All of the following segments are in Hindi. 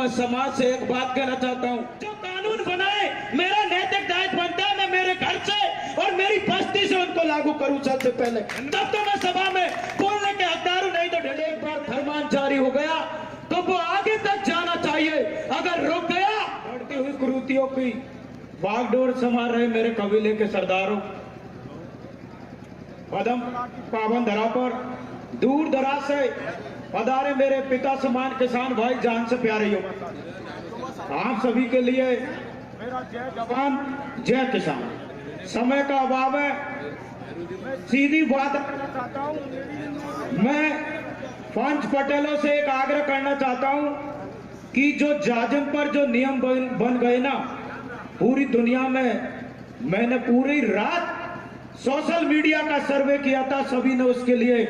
मैं समाज से एक बात कहना चाहता हूँ, जो कानून बनाए मेरा नैतिक दायित्व बनता है मैं मेरे घर से और मेरी बस्ती से उनको लागू करूँ सबसे पहले, तब तो मैं सभा में बोलने के हकदार हूं। नहीं तो एक बार फरमान जारी हो गया तो वो आगे तक जाना चाहिए। अगर रुक गया बढ़ती हुई कुरीतियों की बागडोर संभाल रहे मेरे कबीले के सरदारों, कदम पावन धरा पर दूर दराज से पधारे मेरे पिता समान किसान भाई, जान से प्यारे हो, आप सभी के लिए मेरा जय जवान जय किसान। समय का अभाव है, सीधी बात करना चाहता हूं। मैं पंच पटेलों से एक आग्रह करना चाहता हूं कि जो जाजम पर जो नियम बन गए ना पूरी दुनिया में, मैंने पूरी रात सोशल मीडिया का सर्वे किया था, सभी ने उसके लिए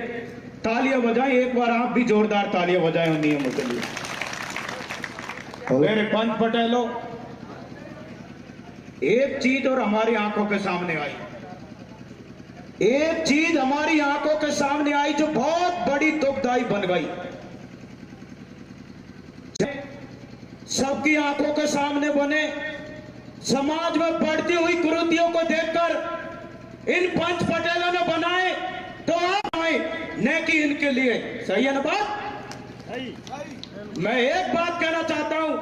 तालियां बजाई। एक बार आप भी जोरदार तालियां बजाएं उन नियमों के लिए। मेरे पंच पटेलों, एक चीज और हमारी आंखों के सामने आई, एक चीज हमारी आंखों के सामने आई जो बहुत बड़ी दुखदाई बन गई। सबकी आंखों के सामने बने, समाज में बढ़ती हुई कुरीतियों को देखकर इन पंच पटेलों ने बनाए तो आप आए नेकी इनके लिए। सही है ना बात? मैं एक बात कहना चाहता हूं,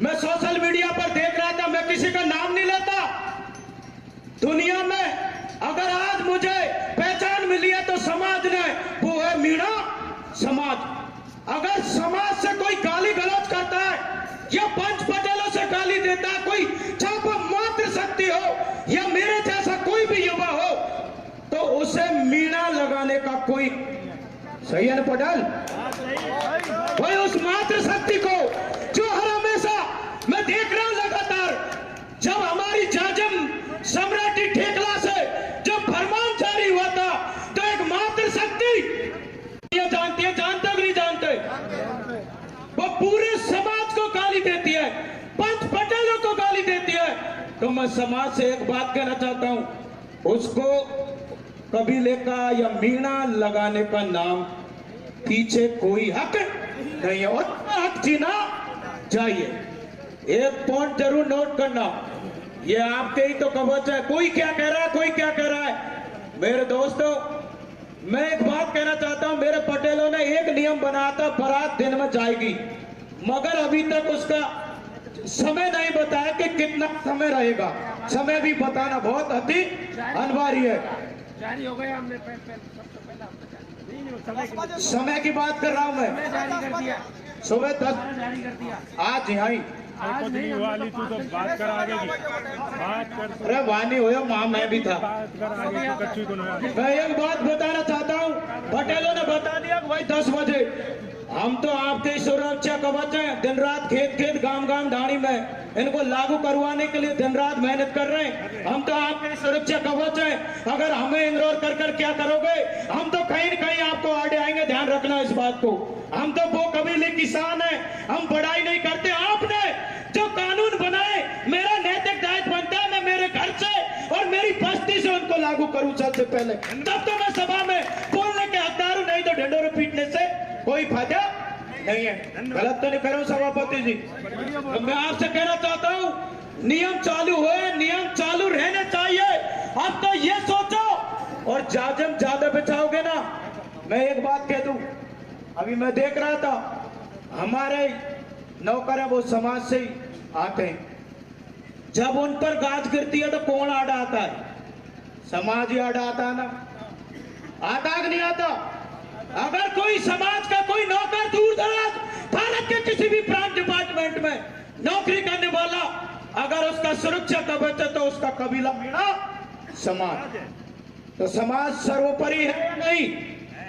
मैं सोशल मीडिया पर देख रहा था, मैं किसी का नाम नहीं लेता। दुनिया में अगर आज मुझे पहचान मिली है तो समाज ने, वो है मीणा समाज। अगर समाज से कोई गाली गलौज करता है या पंच पटेलों से गाली देता है, कोई चाहे मात्र शक्ति हो या मेरे जैसा कोई भी युवा हो, तो उसे मीणा लगाने का कोई, सही है ना पटेल, कोई उस मात्र शक्ति को जो हर हमेशा मैं देख रहा हूं लगातार, जब हमारी जाजम सम्राटी ठेकला से जब फरमान जारी हुआ था तो एक मात्र शक्ति, ये जानती है, जानते हो नहीं जानते, वो पूरे समाज को गाली देती है, पंच पटेलों को गाली देती है। तो मैं समाज से एक बात कहना चाहता हूं, उसको कबीले का या मीणा लगाने का नाम पीछे कोई हक नहीं है और हक जीना चाहिए। एक पॉइंट जरूर नोट करना, ये आपके ही तो कवच है। कोई क्या कह रहा है, कोई क्या कह रहा है। मेरे दोस्तों, मैं एक बात कहना चाहता हूं, मेरे पटेलों ने एक नियम बनाया था, बारात दिन में जाएगी, मगर अभी तक उसका समय नहीं बताया कि कितना समय रहेगा। समय भी बताना बहुत अति अनिवार्य है। जारी हो गया हमने समय की बात कर रहा हूं मैं, जारी कर दिया, सुबह 10 जारी कर दिया। आज यही आज नहीं वाली तू तो बात कर आगे की बात कर, अरे वानी हो मां, मैं भी था। बात कर आगे तो कच्ची को नहीं। मैं एक बात बताना चाहता हूं, पटेलों ने बता दिया कि भाई 10 बजे हम तो आपके सुरक्षा कवच हैं, दिन रात खेत खेत गांव गांव ढाणी में इनको लागू करवाने के लिए दिन रात मेहनत कर रहे हैं। हम तो आपके सुरक्षा कवच हैं, अगर हमें इग्नोर कर कर क्या करोगे, हम तो कहीं न कहीं आपको आड़े आएंगे, ध्यान रखना इस बात को। हम तो वो कबीले किसान हैं, हम बड़ाई नहीं करते। आपने जो कानून बनाए मेरा नैतिक दायित्व बनता है मैं मेरे घर से और मेरी बस्ती से उनको लागू करूं सबसे पहले, तब तो मैं सभा में बोलने के हकदार हूं। नहीं तो ढिंढोरे पीटने से कोई फायदा नहीं है। गलत तो नहीं कर रहा हूं सभापति जी। तो मैं आपसे कहना चाहता हूं, नियम चालू हुए, नियम चालू रहने चाहिए। अब तो ये सोचो, और जाजम ज्यादा बचाओगे ना, मैं एक बात कह दूं, अभी मैं देख रहा था हमारे नौकर है वो समाज से ही आते हैं, जब उन पर गाज गिरती है तो कौन आड़ा आता है? समाज ही आड़ा आता है ना, आता कि नहीं आता? अगर कोई समाज का कोई नौकर दूर दराज भारत के किसी भी प्रांत डिपार्टमेंट में नौकरी करने वाला, अगर उसका सुरक्षा कवच है तो उसका कबीला मीणा समाज। तो समाज सर्वोपरि है या नहीं?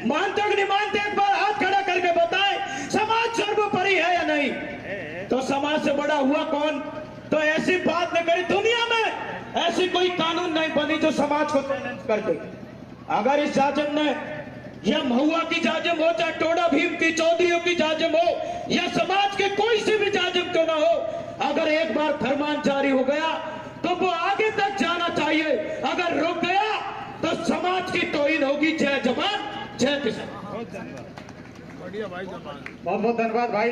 मानते हो कि नहीं मानते? एक बार हाथ खड़ा करके बताएं, समाज सर्वोपरि है या नहीं? तो समाज से बड़ा हुआ कौन? तो ऐसी बात नहीं करी, दुनिया में ऐसी कोई कानून नहीं बनी जो समाज को चैलेंज कर दे। अगर इस जाजम ने, या महुआ की जाजम हो, चाहे टोडा भीम की, चौधरियों की जाजम हो, या समाज के कोई सी भी जाजम क्यों ना हो, अगर एक बार फरमान जारी हो गया तो वो आगे तक जाना चाहिए। अगर रुक गया तो समाज की तौहीन होगी। जय जवान जय किसान। बढ़िया भाई, बहुत बहुत धन्यवाद भाई।